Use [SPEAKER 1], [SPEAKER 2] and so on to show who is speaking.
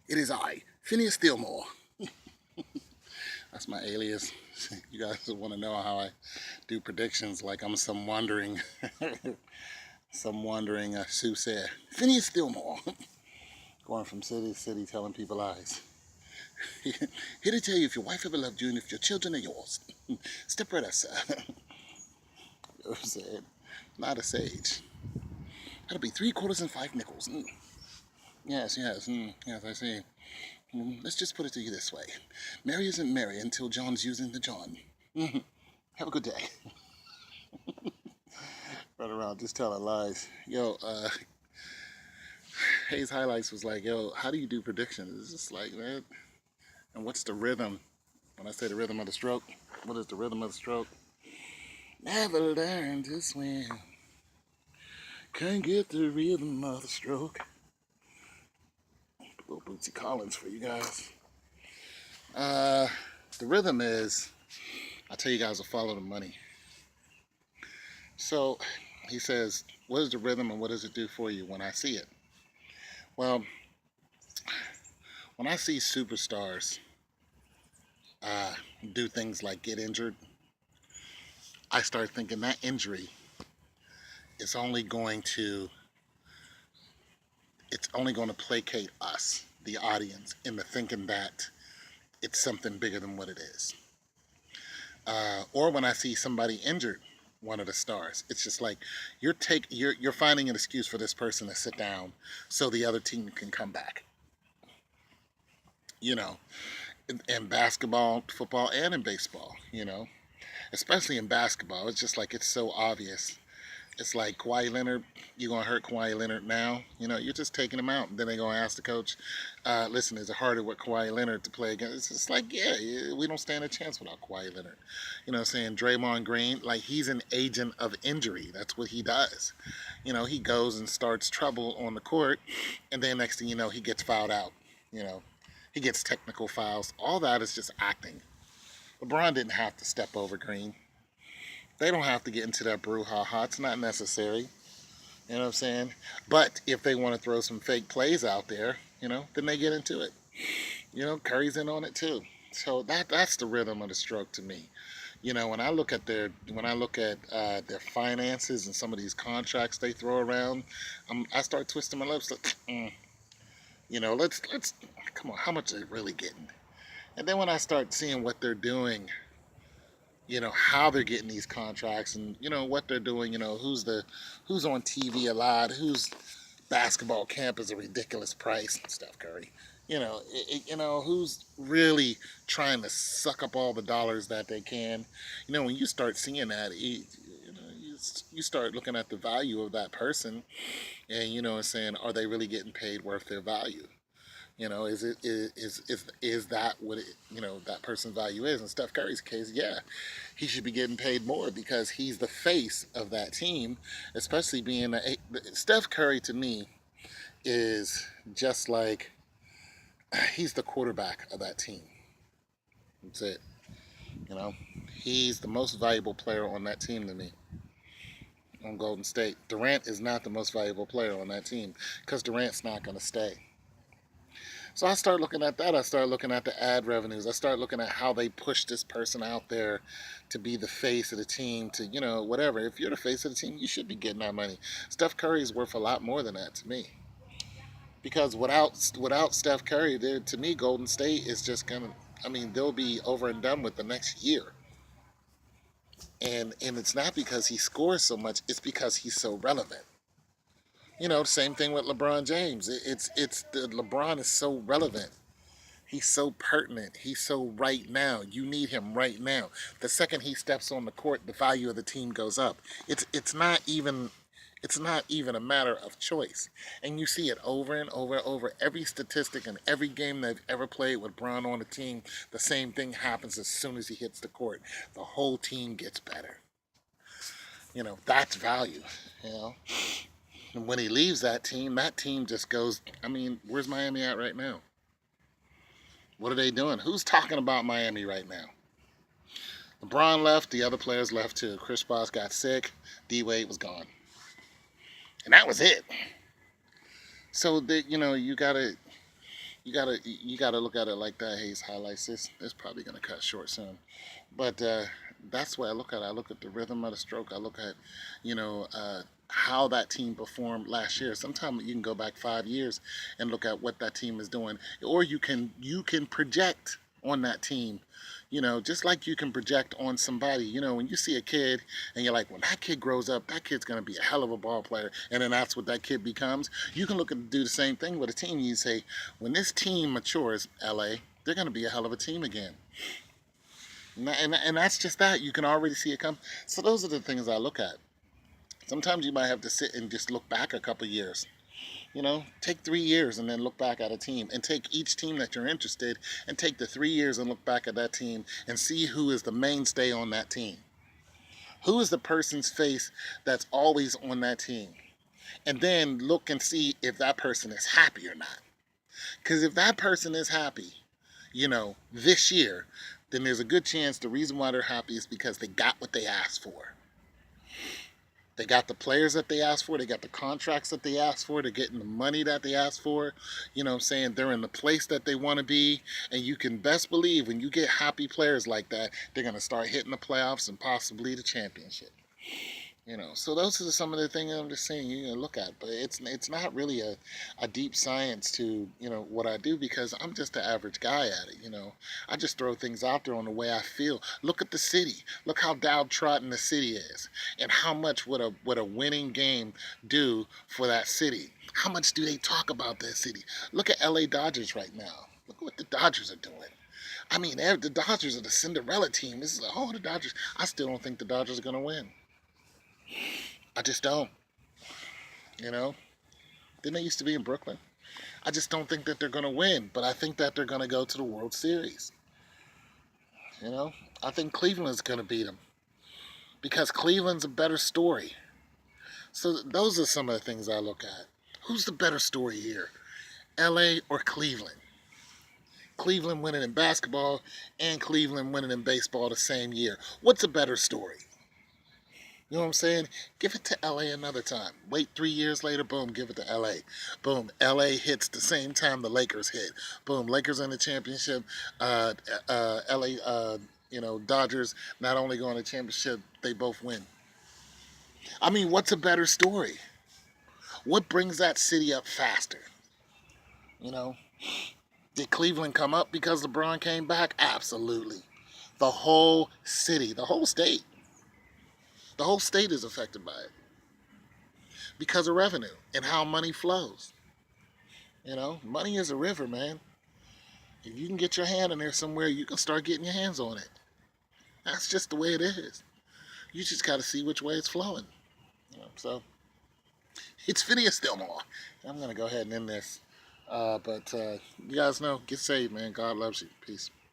[SPEAKER 1] It is I, Phineas Fillmore. That's my alias. You guys want to know how I do predictions like I'm some wandering, soothsayer. Phineas Fillmore. Going from city to city telling people lies. Here to tell you if your wife ever loved you and if your children are yours. Step right up, sir. You know what I'm saying? Not a sage. That'll be 3 quarters and 5 nickels. Yes, yes, yes, I see. Let's just put it to you this way. Mary isn't Mary until John's using the John. Have a good day. Run around just telling lies. Yo, Hayes Highlights was like, yo, how do you do predictions? It's just like, man, and what's the rhythm? When I say the rhythm of the stroke, what is the rhythm of the stroke? Never learned to swim. Can't get the rhythm of the stroke. Little Bootsy Collins for you guys. The rhythm is, I tell you guys to follow the money. So he says, what is the rhythm and what does it do for you when I see it? Well, when I see superstars do things like get injured, I start thinking that injury is only going to placate us, the audience, into thinking that it's something bigger than what it is. Or when I see somebody injured, one of the stars, it's just like you're finding an excuse for this person to sit down so the other team can come back. You know, in basketball, football, and in baseball. Especially in basketball, it's just like it's so obvious. It's like Kawhi Leonard, you're going to hurt Kawhi Leonard now. You're just taking him out. And then they're going to ask the coach, listen, is it harder with Kawhi Leonard to play against? It's just like, yeah, we don't stand a chance without Kawhi Leonard. Saying Draymond Green, like he's an agent of injury. That's what he does. He goes and starts trouble on the court. And then next thing you know, he gets fouled out. You know, he gets technical fouls. All that is just acting. LeBron didn't have to step over Green. They don't have to get into that brouhaha. It's not necessary. You know what I'm saying? But if they want to throw some fake plays out there, then they get into it. Curry's in on it too. So that's the rhythm of the stroke to me. When I look at their finances and some of these contracts they throw around, I start twisting my lips. Like, let's come on. How much are they really getting? And then when I start seeing what they're doing, how they're getting these contracts and what they're doing, who's on TV a lot, whose basketball camp is a ridiculous price. Steph Curry. Who's really trying to suck up all the dollars that they can. When you start seeing that, you start looking at the value of that person, and saying, are they really getting paid worth their value? Is that what that person's value is? In Steph Curry's case, yeah, he should be getting paid more because he's the face of that team, especially being Steph Curry to me is just like he's the quarterback of that team. That's it. You know, he's the most valuable player on that team to me. On Golden State, Durant is not the most valuable player on that team because Durant's not going to stay. So I start looking at that. I start looking at the ad revenues. I start looking at how they push this person out there to be the face of the team, to, whatever. If you're the face of the team, you should be getting that money. Steph Curry is worth a lot more than that to me. Because without Steph Curry, to me, Golden State is just going to, they'll be over and done with the next year. And it's not because he scores so much, it's because he's so relevant. Same thing with LeBron James. LeBron is so relevant. He's so pertinent. He's so right now. You need him right now. The second he steps on the court, the value of the team goes up. It's not even a matter of choice. And you see it over and over and over. Every statistic in every game they've ever played with Bron on the team, the same thing happens as soon as he hits the court. The whole team gets better. That's value. You know. And when he leaves that team just goes, where's Miami at right now? What are they doing? Who's talking about Miami right now? LeBron left, the other players left too. Chris Bosh got sick, D-Wade was gone. And that was it. So, you gotta, You gotta look at it like that. Hayes highlights this probably gonna cut short soon, but that's why I look at it. I look at the rhythm of the stroke. I look at, you know, how that team performed last year. Sometimes you can go back 5 years and look at what that team is doing, or you can project on that team. You know, just like you can project on somebody. You know, when you see a kid and you're like, when that kid grows up, that kid's gonna be a hell of a ball player, and then that's what that kid becomes. You can look at do the same thing with a team. You say, when this team matures, LA, they're gonna be a hell of a team again. And that's just that. You can already see it come. So those are the things I look at. Sometimes you might have to sit and just look back a couple years. You know, take 3 years and then look back at a team, and take each team that you're interested and take the 3 years and look back at that team and see who is the mainstay on that team. Who is the person's face that's always on that team? And then look and see if that person is happy or not. Because if that person is happy, you know, this year, then there's a good chance the reason why they're happy is because they got what they asked for. They got the players that they asked for. They got the contracts that they asked for. They're getting the money that they asked for. You know what I'm saying? They're in the place that they want to be. And you can best believe when you get happy players like that, they're going to start hitting the playoffs and possibly the championship. You know, so those are some of the things I'm just saying you look at, but it's not really a deep science to what I do, because I'm just an average guy at it. I just throw things out there on the way I feel. Look at the city. Look how downtrodden the city is, and how much would a winning game do for that city? How much do they talk about that city? Look at LA Dodgers right now. Look at what the Dodgers are doing. I mean, the Dodgers are the Cinderella team. This is the Dodgers. I still don't think the Dodgers are going to win. I just don't. You know, didn't they used to be in Brooklyn? I just don't think that they're going to win, but I think that they're going to go to the World Series. You know, I think Cleveland's going to beat them because Cleveland's a better story. So those are some of the things I look at. Who's the better story here, LA or Cleveland? Cleveland winning in basketball and Cleveland winning in baseball the same year. What's a better story? You know what I'm saying? Give it to LA another time. Wait 3 years later, boom, give it to LA. Boom, LA hits the same time the Lakers hit. Boom, Lakers in the championship. LA, Dodgers not only go on the championship, they both win. I mean, what's a better story? What brings that city up faster? You know, did Cleveland come up because LeBron came back? Absolutely. The whole city, the whole state. The whole state is affected by it because of revenue and how money flows. Money is a river, man. If you can get your hand in there somewhere, you can start getting your hands on it. That's just the way it is. You just got to see which way it's flowing. So it's Phineas Stillmore. I'm going to go ahead and end this. But you guys know, get saved, man. God loves you. Peace.